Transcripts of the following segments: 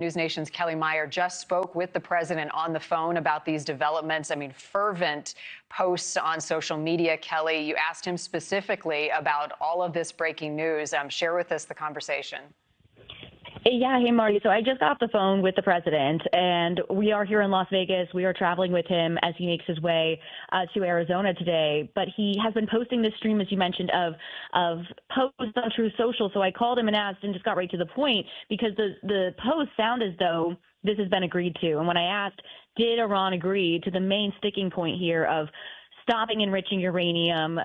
News Nation's Kelly Meyer just spoke with the president on the phone about these developments. I mean, fervent posts on social media. Kelly, you asked him specifically about all of this breaking news. Share with us the conversation. Yeah. Hey, Marty. So I just got off the phone with the president, and we are here in Las Vegas. We are traveling with him as he makes his way to Arizona today. But he has been posting this stream, as you mentioned, of posts on Truth Social. So I called him and asked and just got right to the point because the posts sound as though this has been agreed to. And when I asked, did Iran agree to the main sticking point here of stopping enriching uranium,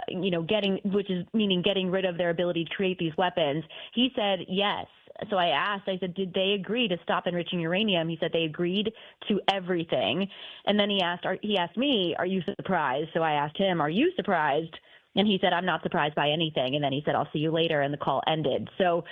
which is meaning getting rid of their ability to create these weapons, he said yes. So I said, did they agree to stop enriching uranium? He said they agreed to everything. And then he asked me, are you surprised? So I asked him, are you surprised? And he said, I'm not surprised by anything. And then he said, I'll see you later. And the call ended. So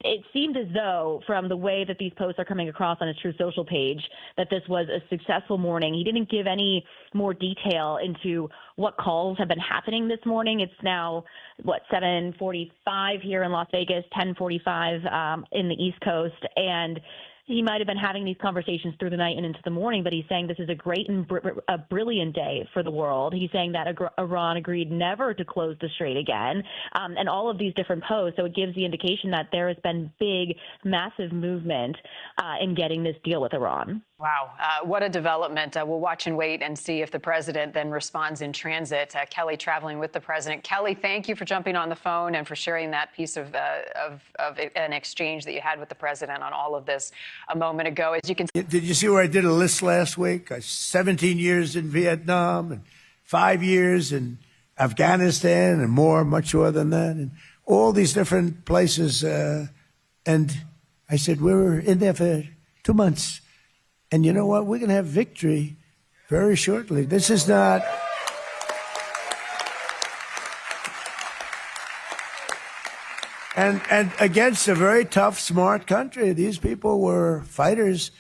it seemed as though from the way that these posts are coming across on his Truth Social page that this was a successful morning. He didn't give any more detail into what calls have been happening this morning. It's now, 7:45 here in Las Vegas, 10:45 in the East Coast. And he might have been having these conversations through the night and into the morning, but he's saying this is a great and a brilliant day for the world. He's saying that Iran agreed never to close the strait again, and all of these different posts. So it gives the indication that there has been big, massive movement in getting this deal with Iran. Wow. What a development. We'll watch and wait and see if the president then responds in transit. Kelly traveling with the president. Kelly, thank you for jumping on the phone and for sharing that piece of an exchange that you had with the president on all of this a moment ago. As you can see. Did you see where I did a list last week? 17 years in Vietnam and 5 years in Afghanistan and more, much more than that, and all these different places. And I said, we were in there for 2 months. And you know what? We're going to have victory very shortly. This is not... And against a very tough, smart country. These people were fighters.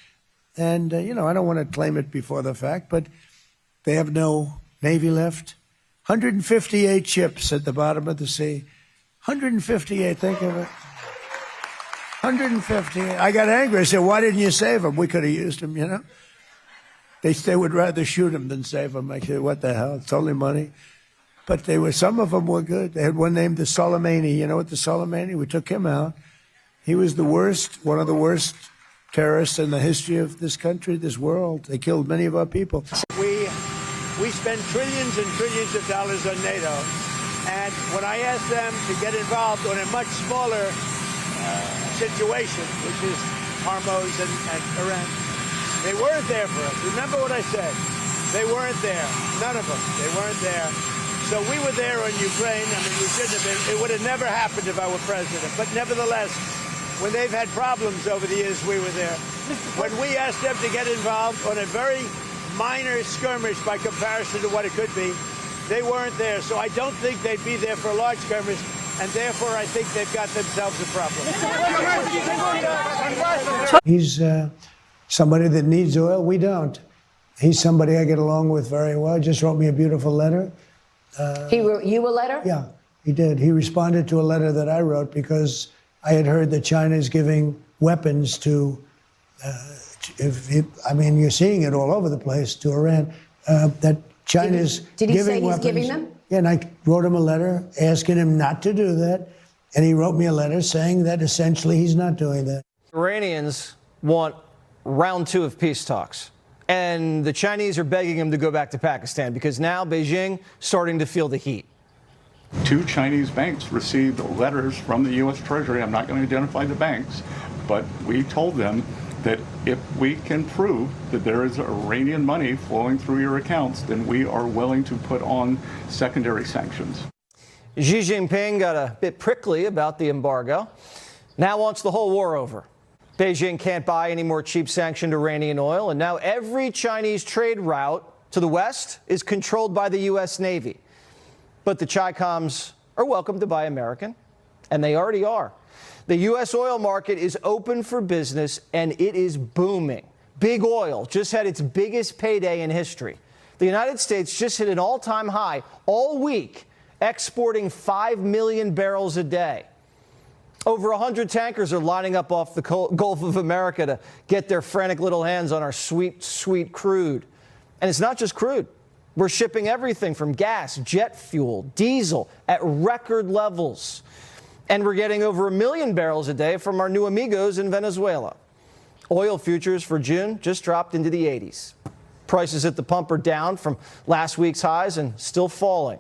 And, I don't want to claim it before the fact, but they have no Navy left. 158 ships at the bottom of the sea. 158, think of it. 150. I got angry. I said, why didn't you save them? We could have used them, They would rather shoot them than save them. I said, what the hell? It's only money. But some of them were good. They had one named the Soleimani. You know what the Soleimani? We took him out. He was the worst, one of the worst terrorists in the history of this country, this world. They killed many of our people. We spend trillions and trillions of dollars on NATO. And when I asked them to get involved on a much smaller situation, which is Hormuz and Iran, they weren't there for us. Remember what I said. They weren't there. None of them. They weren't there. So we were there on Ukraine. I mean, we shouldn't have been. It would have never happened if I were president. But nevertheless, when they've had problems over the years, we were there. When we asked them to get involved on a very minor skirmish by comparison to what it could be, they weren't there. So I don't think they'd be there for a large skirmish. And therefore, I think they've got themselves a problem. He's somebody that needs oil. We don't. He's somebody I get along with very well. He just wrote me a beautiful letter. He wrote you a letter? Yeah, he did. He responded to a letter that I wrote because I had heard that China is giving weapons to, you're seeing it all over the place, to Iran, that China's giving weapons. Did he say he's giving them? Yeah, and I wrote him a letter asking him not to do that. And he wrote me a letter saying that essentially he's not doing that. Iranians want round 2 of peace talks. And the Chinese are begging him to go back to Pakistan because now Beijing starting to feel the heat. 2 Chinese banks received letters from the U.S. Treasury. I'm not going to identify the banks, but we told them that if we can prove that there is Iranian money flowing through your accounts, then we are willing to put on secondary sanctions. Xi Jinping got a bit prickly about the embargo. Now wants the whole war over. Beijing can't buy any more cheap sanctioned Iranian oil, and now every Chinese trade route to the west is controlled by the U.S. Navy. But the Chi-Coms are welcome to buy American, and they already are. The U.S. oil market is open for business, and it is booming. Big oil just had its biggest payday in history. The United States just hit an all-time high all week, exporting 5 million barrels a day. Over 100 tankers are lining up off the Gulf of America to get their frantic little hands on our sweet, sweet crude. And it's not just crude. We're shipping everything from gas, jet fuel, diesel at record levels. And we're getting over 1 million barrels a day from our new amigos in Venezuela. Oil futures for June just dropped into the 80s. Prices at the pump are down from last week's highs and still falling.